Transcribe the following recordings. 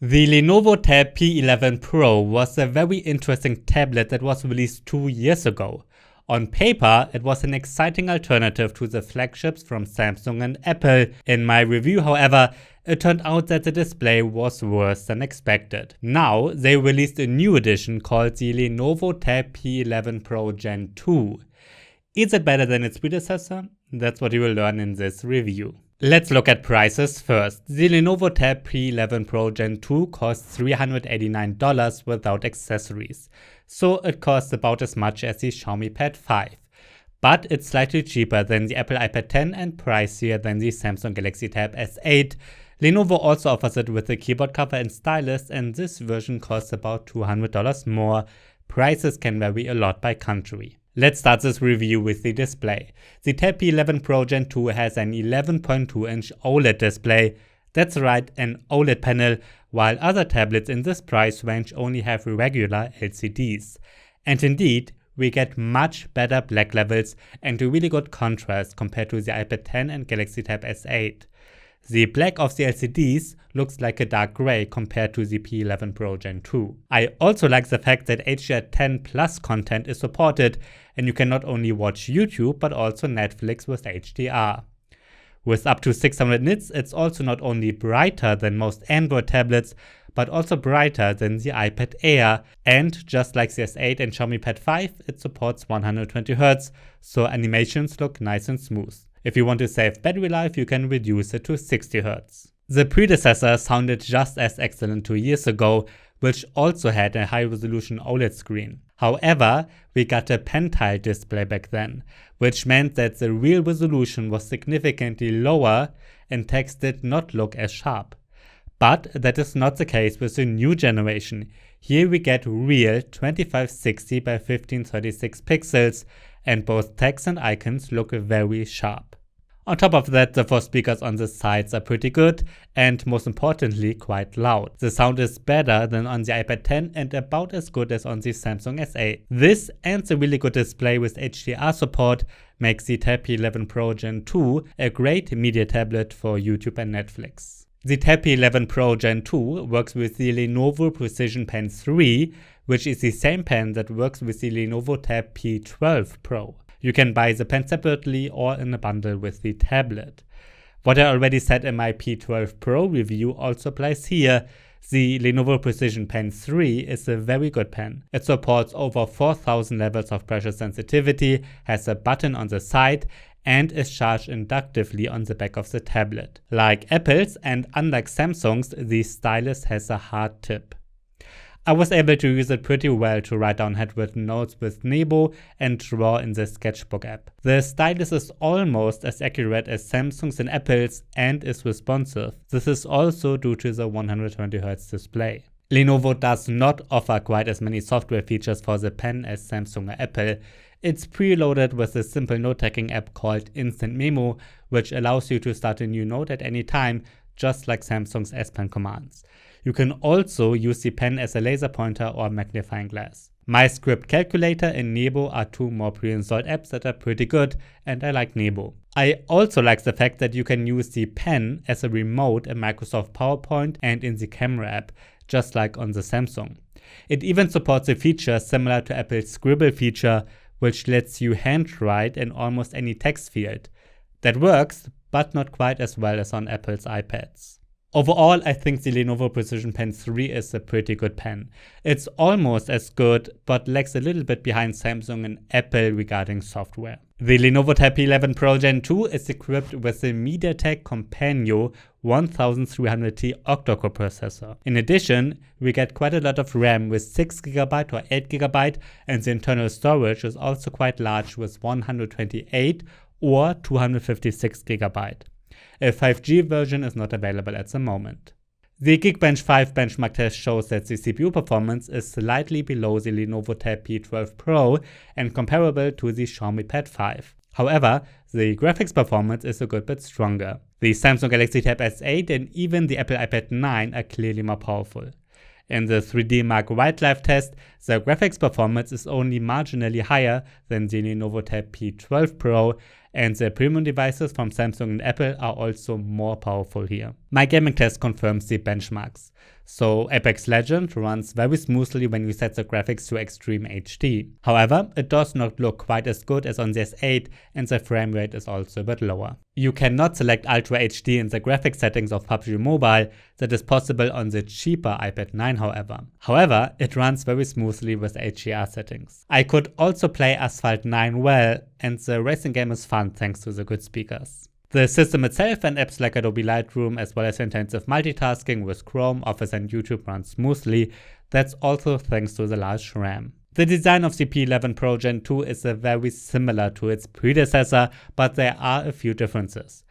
The Lenovo Tab P11 Pro was a very interesting tablet that was released 2 years ago. On paper, it was an exciting alternative to the flagships from Samsung and Apple. In my review, however, it turned out that the display was worse than expected. Now, they released a new edition called the Lenovo Tab P11 Pro Gen 2. Is it better than its predecessor? That's what you will learn in this review. Let's look at prices first. The Lenovo Tab P11 Pro Gen 2 costs $389 without accessories, so it costs about as much as the Xiaomi Pad 5. But it's slightly cheaper than the Apple iPad 10 and pricier than the Samsung Galaxy Tab S8. Lenovo also offers it with a keyboard cover and stylus, and this version costs about $200 more. Prices can vary a lot by country. Let's start this review with the display. The Tab P11 Pro Gen 2 has an 11.2-inch OLED display. That's right, an OLED panel, while other tablets in this price range only have regular LCDs. And indeed, we get much better black levels and a really good contrast compared to the iPad 10 and Galaxy Tab S8. The black of the LCDs looks like a dark gray compared to the P11 Pro Gen 2. I also like the fact that HDR10 Plus content is supported, and you can not only watch YouTube but also Netflix with HDR. With up to 600 nits, it's also not only brighter than most Android tablets, but also brighter than the iPad Air, and just like the S8 and Xiaomi Pad 5, it supports 120Hz, so animations look nice and smooth. If you want to save battery life, you can reduce it to 60Hz. The predecessor sounded just as excellent 2 years ago, which also had a high-resolution OLED screen. However, we got a pen-tiled display back then, which meant that the real resolution was significantly lower and text did not look as sharp. But that is not the case with the new generation. Here we get real 2560 by 1536 pixels, and both text and icons look very sharp. On top of that, the 4 speakers on the sides are pretty good and most importantly quite loud. The sound is better than on the iPad 10 and about as good as on the Samsung S8. This and the really good display with HDR support makes the Tab P11 Pro Gen 2 a great media tablet for YouTube and Netflix. The Tab P11 Pro Gen 2 works with the Lenovo Precision Pen 3, which is the same pen that works with the Lenovo Tab P12 Pro. You can buy the pen separately or in a bundle with the tablet. What I already said in my P12 Pro review also applies here. The Lenovo Precision Pen 3 is a very good pen. It supports over 4000 levels of pressure sensitivity, has a button on the side, and is charged inductively on the back of the tablet. Like Apple's and unlike Samsung's, the stylus has a hard tip. I was able to use it pretty well to write down handwritten notes with Nebo and draw in the Sketchbook app. The stylus is almost as accurate as Samsung's and Apple's and is responsive. This is also due to the 120Hz display. Lenovo does not offer quite as many software features for the pen as Samsung or Apple. It's preloaded with a simple note-taking app called Instant Memo, which allows you to start a new note at any time, just like Samsung's S Pen commands. You can also use the pen as a laser pointer or magnifying glass. MyScript Calculator and Nebo are 2 more pre-installed apps that are pretty good, and I like Nebo. I also like the fact that you can use the pen as a remote in Microsoft PowerPoint and in the camera app, just like on the Samsung. It even supports a feature similar to Apple's Scribble feature, which lets you handwrite in almost any text field. That works, but not quite as well as on Apple's iPads. Overall, I think the Lenovo Precision Pen 3 is a pretty good pen. It's almost as good, but lags a little bit behind Samsung and Apple regarding software. The Lenovo Tab P11 Pro Gen 2 is equipped with the MediaTek Companion 1300T octa-core processor. In addition, we get quite a lot of RAM with 6GB or 8GB, and the internal storage is also quite large with 128 or 256GB. A 5G version is not available at the moment. The Geekbench 5 benchmark test shows that the CPU performance is slightly below the Lenovo Tab P12 Pro and comparable to the Xiaomi Pad 5. However, the graphics performance is a good bit stronger. The Samsung Galaxy Tab S8 and even the Apple iPad 9 are clearly more powerful. In the 3D Mark Wildlife test, the graphics performance is only marginally higher than the Lenovo Tab P12 Pro, and the premium devices from Samsung and Apple are also more powerful here. My gaming test confirms the benchmarks. So Apex Legends runs very smoothly when you set the graphics to Extreme HD. However, it does not look quite as good as on the S8 and the frame rate is also a bit lower. You cannot select Ultra HD in the graphics settings of PUBG Mobile. That is possible on the cheaper iPad 9 however. It runs very smoothly with HDR settings. I could also play Asphalt 9 well, and the racing game is fun thanks to the good speakers. The system itself and apps like Adobe Lightroom as well as intensive multitasking with Chrome, Office and YouTube run smoothly. That's also thanks to the large RAM. The design of the P11 Pro Gen 2 is very similar to its predecessor, but there are a few differences.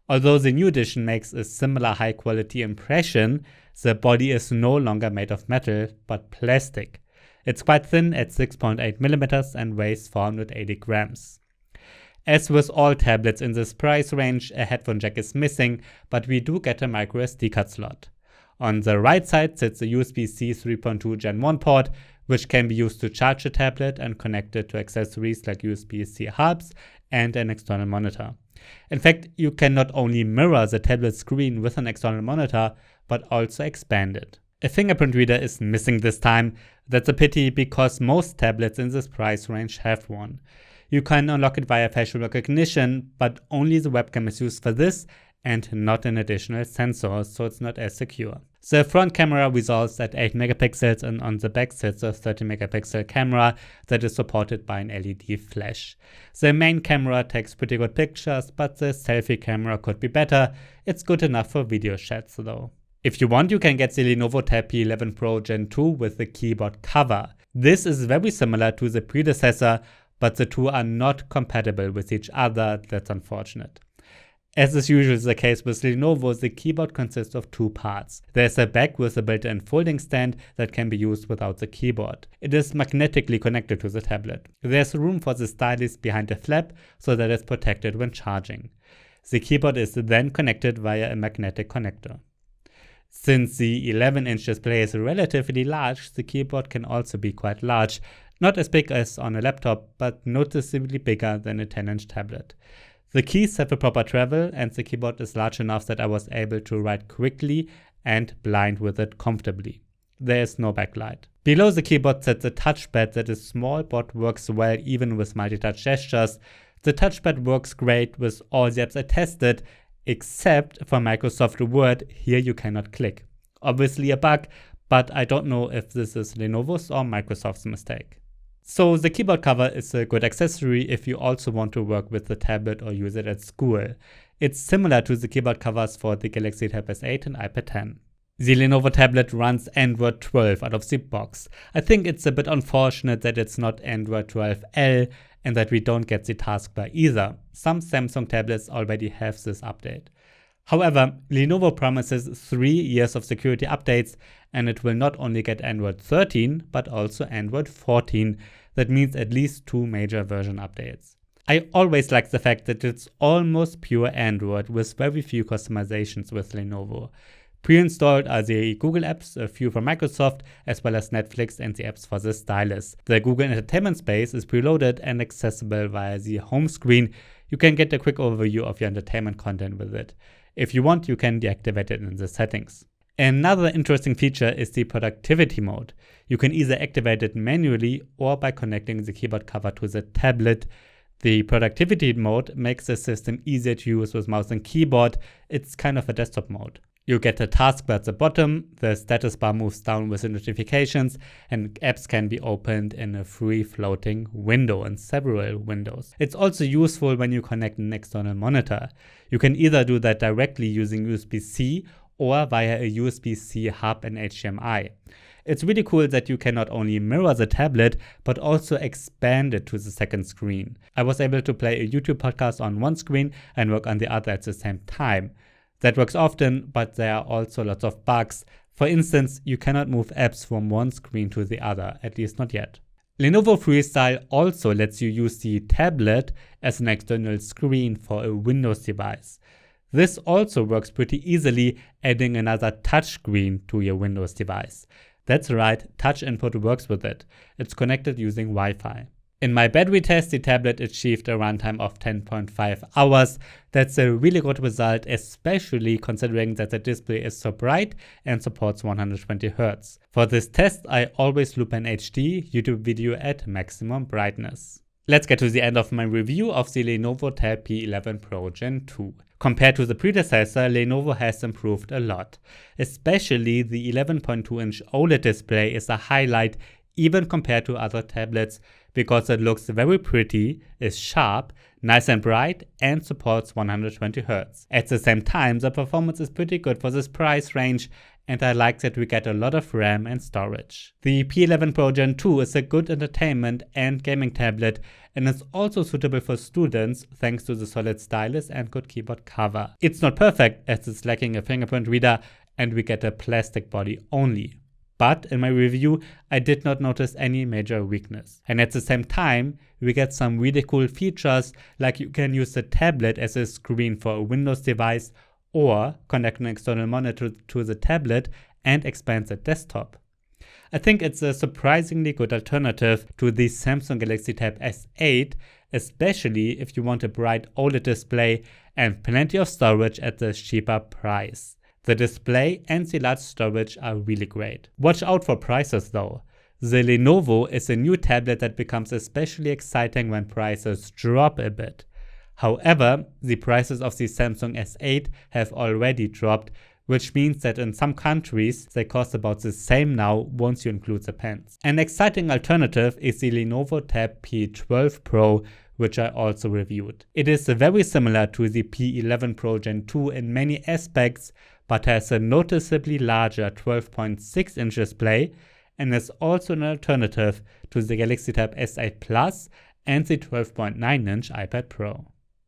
Although the new edition makes a similar high quality impression, the body is no longer made of metal but plastic. It's quite thin at 6.8mm and weighs 480 grams. As with all tablets in this price range, a headphone jack is missing, but we do get a microSD card slot. On the right side sits a USB-C 3.2 Gen 1 port, which can be used to charge the tablet and connect it to accessories like USB-C hubs and an external monitor. In fact, you can not only mirror the tablet screen with an external monitor, but also expand it. A fingerprint reader is missing this time. That's a pity because most tablets in this price range have one. You can unlock it via facial recognition, but only the webcam is used for this and not an additional sensor, so it's not as secure. The front camera resolves at 8 megapixels and on the back sits a 30 megapixel camera that is supported by an LED flash. The main camera takes pretty good pictures, but the selfie camera could be better. It's good enough for video chats though. If you want, you can get the Lenovo Tab P11 Pro Gen 2 with the keyboard cover. This is very similar to the predecessor, but the two are not compatible with each other. That's unfortunate. As is usually the case with Lenovo, the keyboard consists of two parts. There's a back with a built-in folding stand that can be used without the keyboard. It is magnetically connected to the tablet. There's room for the stylus behind the flap so that it's protected when charging. The keyboard is then connected via a magnetic connector. Since the 11-inch display is relatively large, the keyboard can also be quite large. Not as big as on a laptop, but noticeably bigger than a 10-inch tablet. The keys have a proper travel and the keyboard is large enough that I was able to write quickly and blind with it comfortably. There is no backlight. Below the keyboard sits a touchpad that is small but works well even with multi-touch gestures. The touchpad works great with all the apps I tested, except for Microsoft Word. Here you cannot click. Obviously a bug, but I don't know if this is Lenovo's or Microsoft's mistake. So the keyboard cover is a good accessory if you also want to work with the tablet or use it at school. It's similar to the keyboard covers for the Galaxy Tab S8 and iPad 10. The Lenovo tablet runs Android 12 out of the box. I think it's a bit unfortunate that it's not Android 12L and that we don't get the taskbar either. Some Samsung tablets already have this update. However, Lenovo promises 3 years of security updates and it will not only get Android 13 but also Android 14. That means at least 2 major version updates. I always like the fact that it's almost pure Android with very few customizations with Lenovo. Pre-installed are the Google apps, a few from Microsoft, as well as Netflix and the apps for the stylus. The Google Entertainment Space is preloaded and accessible via the home screen. You can get a quick overview of your entertainment content with it. If you want, you can deactivate it in the settings. Another interesting feature is the productivity mode. You can either activate it manually or by connecting the keyboard cover to the tablet. The productivity mode makes the system easier to use with mouse and keyboard. It's kind of a desktop mode. You get a taskbar at the bottom, the status bar moves down with the notifications, and apps can be opened in a free floating window in several windows. It's also useful when you connect an external monitor. You can either do that directly using USB-C or via a USB-C hub and HDMI. It's really cool that you can not only mirror the tablet, but also expand it to the second screen. I was able to play a YouTube podcast on one screen and work on the other at the same time. That works often, but there are also lots of bugs. For instance, you cannot move apps from one screen to the other, at least not yet. Lenovo Freestyle also lets you use the tablet as an external screen for a Windows device. This also works pretty easily, adding another touchscreen to your Windows device. That's right, touch input works with it. It's connected using Wi-Fi. In my battery test, the tablet achieved a runtime of 10.5 hours. That's a really good result, especially considering that the display is so bright and supports 120 Hz. For this test, I always loop an HD YouTube video at maximum brightness. Let's get to the end of my review of the Lenovo Tab P11 Pro Gen 2. Compared to the predecessor, Lenovo has improved a lot. Especially the 11.2-inch OLED display is a highlight even compared to other tablets because it looks very pretty, is sharp, nice and bright, and supports 120 Hz. At the same time, the performance is pretty good for this price range, and I like that we get a lot of RAM and storage. The P11 Pro Gen 2 is a good entertainment and gaming tablet, and is also suitable for students thanks to the solid stylus and good keyboard cover. It's not perfect as it's lacking a fingerprint reader and we get a plastic body only. But in my review, I did not notice any major weakness. And at the same time, we get some really cool features, like you can use the tablet as a screen for a Windows device or connect an external monitor to the tablet and expand the desktop. I think it's a surprisingly good alternative to the Samsung Galaxy Tab S8, especially if you want a bright OLED display and plenty of storage at a cheaper price. The display and the large storage are really great. Watch out for prices though. The Lenovo is a new tablet that becomes especially exciting when prices drop a bit. However, the prices of the Samsung S8 have already dropped, which means that in some countries they cost about the same now once you include the pens. An exciting alternative is the Lenovo Tab P12 Pro, which I also reviewed. It is very similar to the P11 Pro Gen 2 in many aspects, but has a noticeably larger 12.6-inch display and is also an alternative to the Galaxy Tab S8 Plus and the 12.9-inch iPad Pro.